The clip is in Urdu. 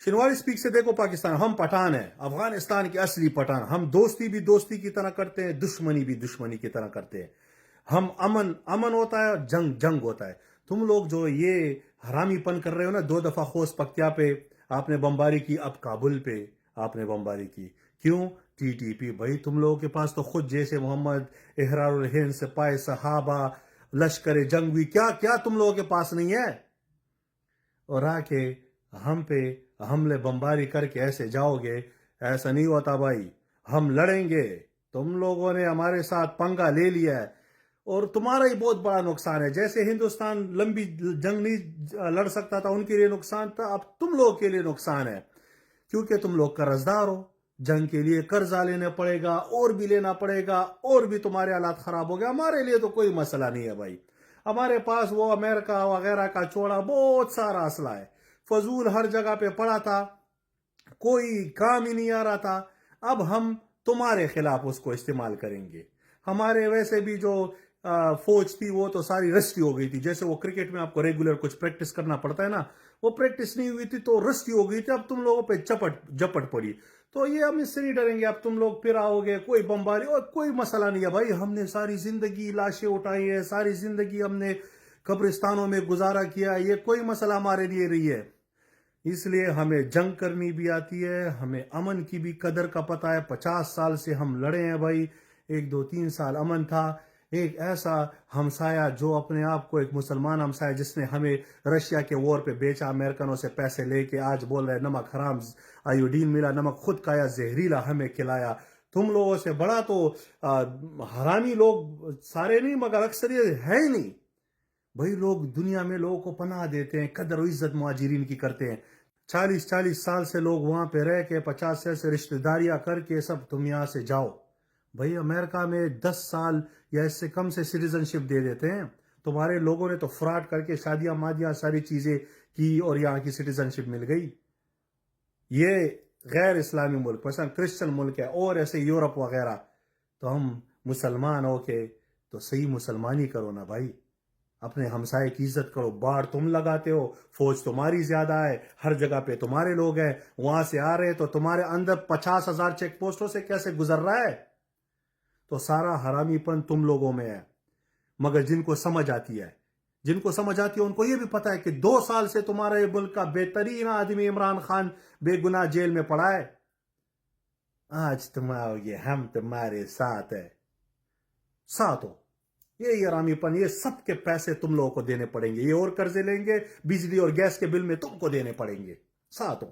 شنواری سپیک سے دیکھو پاکستان، ہم پٹھان ہیں، افغانستان کے اصلی پٹھان. ہم دوستی بھی دوستی کی طرح کرتے ہیں، دشمنی بھی دشمنی کی طرح کرتے ہیں. ہم امن ہوتا ہے اور جنگ ہوتا ہے. تم لوگ جو یہ حرامی پن کر رہے ہو نا، 2 دفعہ خوست پختیا پہ آپ نے بمباری کی، اب کابل پہ آپ نے بمباری کی. کیوں؟ T T P. بھائی تم لوگوں کے پاس تو خود جیسے محمد، احرار الہند، سپاہی صحابہ، لشکر جنگوی، کیا کیا تم لوگوں کے پاس نہیں ہے؟ اور آ کے ہم پہ حملے بمباری کر کے ایسے جاؤ گے، ایسا نہیں ہوتا بھائی. ہم لڑیں گے. تم لوگوں نے ہمارے ساتھ پنگا لے لیا ہے اور تمہارا ہی بہت بڑا نقصان ہے. جیسے ہندوستان لمبی جنگ نہیں لڑ سکتا تھا، ان کے لیے نقصان تھا، اب تم لوگوں کے لیے نقصان ہے، کیونکہ تم لوگ قرض دار ہو. جنگ کے لیے قرضہ لینا پڑے گا، اور بھی لینا پڑے گا، اور بھی تمہارے حالات خراب ہو گئے. ہمارے لیے تو کوئی مسئلہ نہیں ہے بھائی. ہمارے پاس وہ امریکہ وغیرہ کا چوڑا بہت سارا اسلحہ ہے، فضول ہر جگہ پہ پڑا تھا، کوئی کام ہی نہیں آ رہا تھا. اب ہم تمہارے خلاف اس کو استعمال کریں گے. ہمارے ویسے بھی جو فوج تھی وہ تو ساری رسٹی ہو گئی تھی. جیسے وہ کرکٹ میں آپ کو ریگولر کچھ پریکٹس کرنا پڑتا ہے نا، وہ پریکٹس نہیں ہوئی تھی تو رسٹی ہو گئی تھی. اب تم لوگوں پہ جپٹ پڑی، تو یہ ہم اس سے نہیں ڈریں گے. اب تم لوگ پھر آؤ گے، کوئی بمباری اور کوئی مسئلہ نہیں ہے بھائی. ہم نے ساری زندگی لاشیں اٹھائی ہے، ساری زندگی ہم نے قبرستانوں میں گزارا کیا. یہ کوئی مسئلہ ہمارے لیے نہیں ہے. اس لیے ہمیں جنگ کرنی بھی آتی ہے، ہمیں امن کی بھی قدر کا پتہ ہے. 50 سال سے ہم لڑے ہیں بھائی. 1 2 3 سال امن تھا. ایک ایسا ہمسایہ جو اپنے آپ کو ایک مسلمان ہمسایہ، جس نے ہمیں رشیا کے وار پہ بیچا، امریکنوں سے پیسے لے کے، آج بول رہے نمک حرام، آیوڈین ملا، نمک خود کھایا، زہریلا ہمیں کھلایا. تم لوگوں سے بڑا تو حرامی لوگ سارے نہیں مگر اکثریت ہے ہی نہیں بھائی. لوگ دنیا میں لوگوں کو پناہ دیتے ہیں، قدر و عزت مہاجرین کی کرتے ہیں. 40 سال سے لوگ وہاں پہ رہ کے، 50 سال سے رشتہ داریاں کر کے سب تم یہاں سے جاؤ. بھائی امریکہ میں 10 سال یا اس سے کم سے سٹیزن شپ دے دیتے ہیں. تمہارے لوگوں نے تو فراڈ کر کے شادیاں مادیاں ساری چیزیں کی اور یہاں کی سٹیزن شپ مل گئی. یہ غیر اسلامی ملک، مثلا کرسچن ملک ہے اور ایسے یورپ وغیرہ، تو ہم مسلمان ہو کے تو صحیح مسلمانی کرو نا بھائی. اپنے ہمسائے کی عزت کرو. باڑ تم لگاتے ہو، فوج تمہاری زیادہ ہے، ہر جگہ پہ تمہارے لوگ ہیں، وہاں سے آ رہے تو تمہارے اندر 50,000 چیک پوسٹوں سے کیسے گزر رہا ہے؟ تو سارا حرامی پن تم لوگوں میں ہے. مگر جن کو سمجھ آتی ہے ان کو یہ بھی پتا ہے کہ 2 سال سے تمہارے ملک کا بہترین آدمی عمران خان بے گناہ جیل میں پڑا ہے. آج تم آؤ گے، ہم تمہارے ساتھ ہے. ساتھ ہو. یہ حرامی پن، یہ سب کے پیسے تم لوگوں کو دینے پڑیں گے. یہ اور قرضے لیں گے، بجلی اور گیس کے بل میں تم کو دینے پڑیں گے. ساتھ ہو.